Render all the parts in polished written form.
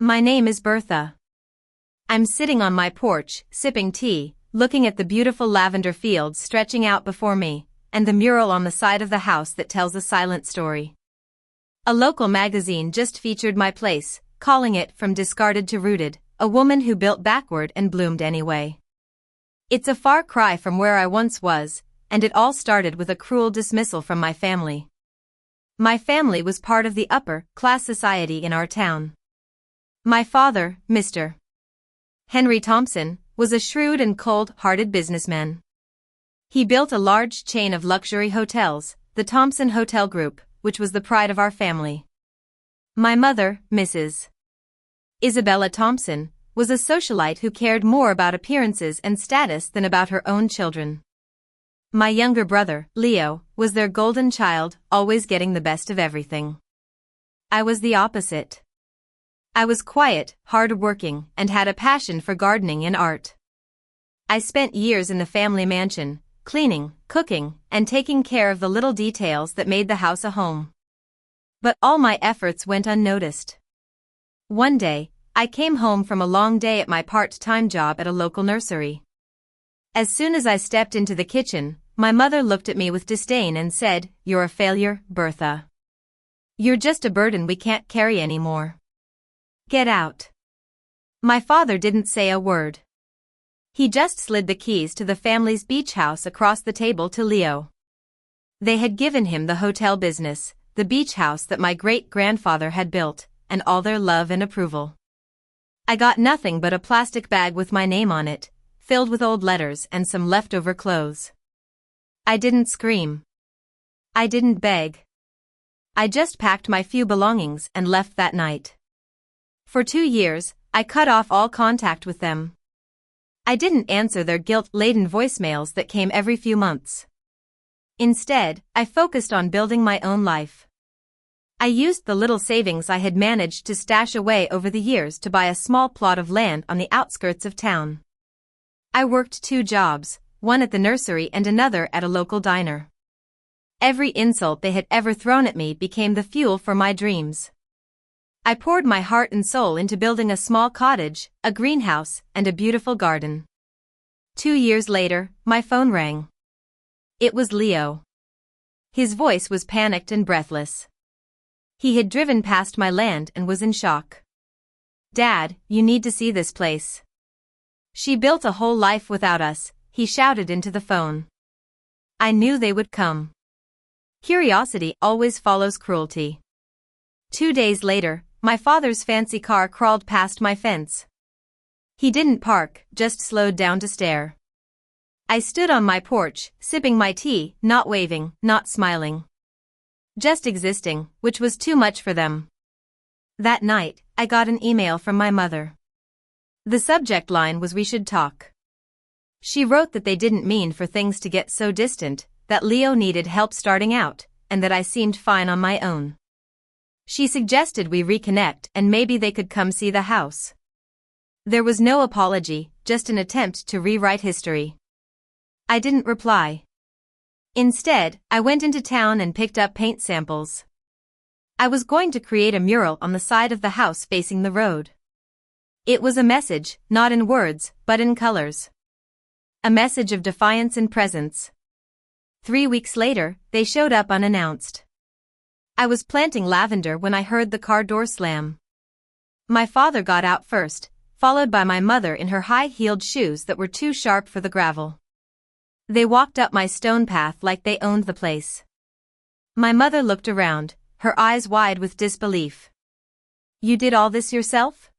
My name is Bertha. I'm sitting on my porch, sipping tea, looking at the beautiful lavender fields stretching out before me, and the mural on the side of the house that tells a silent story. A local magazine just featured my place, calling it From Discarded to Rooted, a woman who built backward and bloomed anyway. It's a far cry from where I once was, and it all started with a cruel dismissal from my family. My family was part of the upper-class society in our town. My father, Mr. Henry Thompson, was a shrewd and cold-hearted businessman. He built a large chain of luxury hotels, the Thompson Hotel Group, which was the pride of our family. My mother, Mrs. Isabella Thompson, was a socialite who cared more about appearances and status than about her own children. My younger brother, Leo, was their golden child, always getting the best of everything. I was the opposite. I was quiet, hard-working, and had a passion for gardening and art. I spent years in the family mansion, cleaning, cooking, and taking care of the little details that made the house a home. But all my efforts went unnoticed. One day, I came home from a long day at my part-time job at a local nursery. As soon as I stepped into the kitchen, my mother looked at me with disdain and said, "You're a failure, Bertha. You're just a burden we can't carry anymore. Get out." My father didn't say a word. He just slid the keys to the family's beach house across the table to Leo. They had given him the hotel business, the beach house that my great-grandfather had built, and all their love and approval. I got nothing but a plastic bag with my name on it, filled with old letters and some leftover clothes. I didn't scream. I didn't beg. I just packed my few belongings and left that night. For 2 years, I cut off all contact with them. I didn't answer their guilt-laden voicemails that came every few months. Instead, I focused on building my own life. I used the little savings I had managed to stash away over the years to buy a small plot of land on the outskirts of town. I worked 2 jobs, one at the nursery and another at a local diner. Every insult they had ever thrown at me became the fuel for my dreams. I poured my heart and soul into building a small cottage, a greenhouse, and a beautiful garden. 2 years later, my phone rang. It was Leo. His voice was panicked and breathless. He had driven past my land and was in shock. "Dad, you need to see this place. She built a whole life without us," he shouted into the phone. I knew they would come. Curiosity always follows cruelty. 2 days later, my father's fancy car crawled past my fence. He didn't park, just slowed down to stare. I stood on my porch, sipping my tea, not waving, not smiling. Just existing, which was too much for them. That night, I got an email from my mother. The subject line was "We should talk." She wrote that they didn't mean for things to get so distant, that Leo needed help starting out, and that I seemed fine on my own. She suggested we reconnect and maybe they could come see the house. There was no apology, just an attempt to rewrite history. I didn't reply. Instead, I went into town and picked up paint samples. I was going to create a mural on the side of the house facing the road. It was a message, not in words, but in colors. A message of defiance and presence. 3 weeks later, they showed up unannounced. I was planting lavender when I heard the car door slam. My father got out first, followed by my mother in her high-heeled shoes that were too sharp for the gravel. They walked up my stone path like they owned the place. My mother looked around, her eyes wide with disbelief. "You did all this yourself?"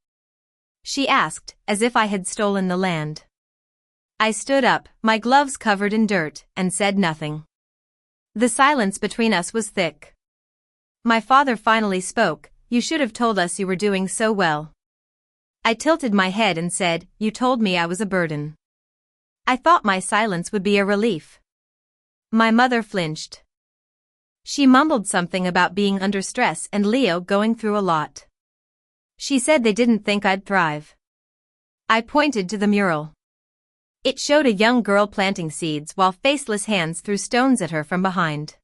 she asked, as if I had stolen the land. I stood up, my gloves covered in dirt, and said nothing. The silence between us was thick. My father finally spoke, "You should have told us you were doing so well." I tilted my head and said, "You told me I was a burden." I thought my silence would be a relief. My mother flinched. She mumbled something about being under stress and Leo going through a lot. She said they didn't think I'd thrive. I pointed to the mural. It showed a young girl planting seeds while faceless hands threw stones at her from behind.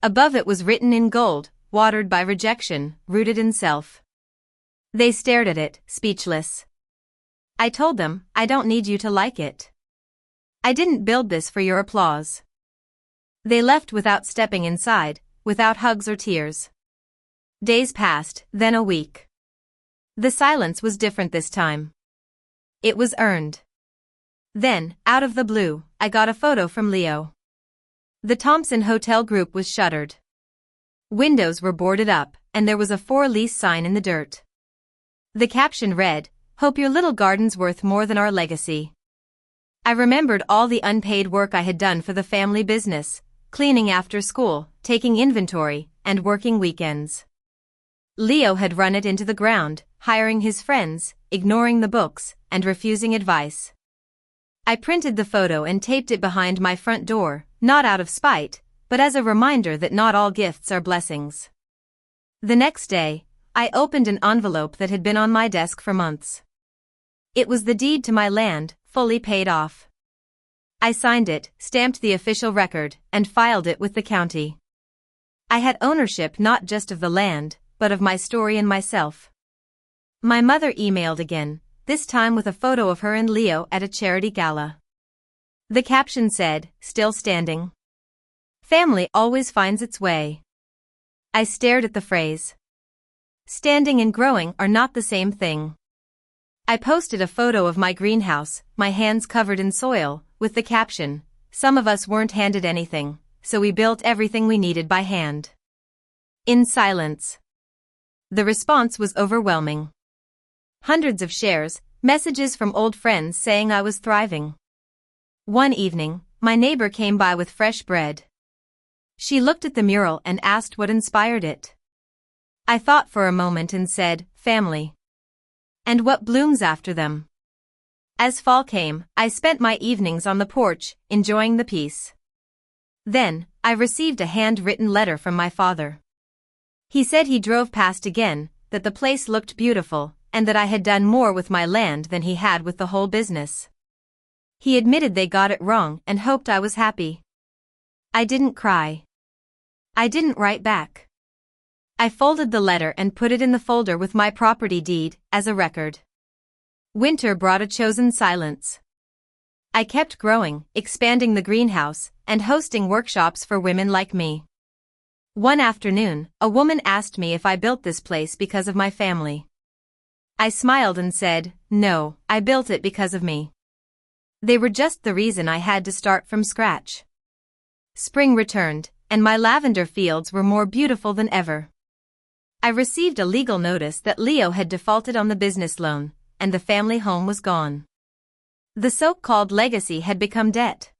Above it was written in gold, "Watered by rejection, rooted in self." They stared at it, speechless. I told them, I don't need you to like it. I didn't build this for your applause. They left without stepping inside, without hugs or tears. Days passed, then a week. The silence was different this time. It was earned. Then, out of the blue, I got a photo from Leo. The Thompson Hotel group was shuttered. Windows were boarded up, and there was a for lease sign in the dirt. The caption read, "Hope your little garden's worth more than our legacy." I remembered all the unpaid work I had done for the family business, cleaning after school, taking inventory, and working weekends. Leo had run it into the ground, hiring his friends, ignoring the books, and refusing advice. I printed the photo and taped it behind my front door, not out of spite, but as a reminder that not all gifts are blessings. The next day, I opened an envelope that had been on my desk for months. It was the deed to my land, fully paid off. I signed it, stamped the official record, and filed it with the county. I had ownership not just of the land, but of my story and myself. My mother emailed again, this time with a photo of her and Leo at a charity gala. The caption said, "Still standing. Family always finds its way." I stared at the phrase. Standing and growing are not the same thing. I posted a photo of my greenhouse, my hands covered in soil, with the caption, "Some of us weren't handed anything, so we built everything we needed by hand." In silence. The response was overwhelming. Hundreds of shares, messages from old friends saying I was thriving. One evening, my neighbor came by with fresh bread. She looked at the mural and asked what inspired it. I thought for a moment and said, "Family. And what blooms after them." As fall came, I spent my evenings on the porch, enjoying the peace. Then, I received a handwritten letter from my father. He said he drove past again, that the place looked beautiful, and that I had done more with my land than he had with the whole business. He admitted they got it wrong and hoped I was happy. I didn't cry. I didn't write back. I folded the letter and put it in the folder with my property deed, as a record. Winter brought a chosen silence. I kept growing, expanding the greenhouse, and hosting workshops for women like me. One afternoon, a woman asked me if I built this place because of my family. I smiled and said, "No, I built it because of me." They were just the reason I had to start from scratch. Spring returned, and my lavender fields were more beautiful than ever. I received a legal notice that Leo had defaulted on the business loan, and the family home was gone. The so-called legacy had become debt.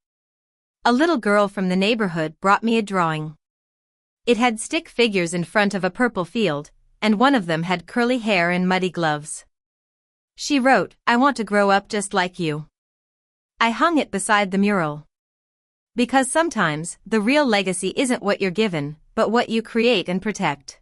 A little girl from the neighborhood brought me a drawing. It had stick figures in front of a purple field, and one of them had curly hair and muddy gloves. She wrote, "I want to grow up just like you." I hung it beside the mural. Because sometimes, the real legacy isn't what you're given, but what you create and protect.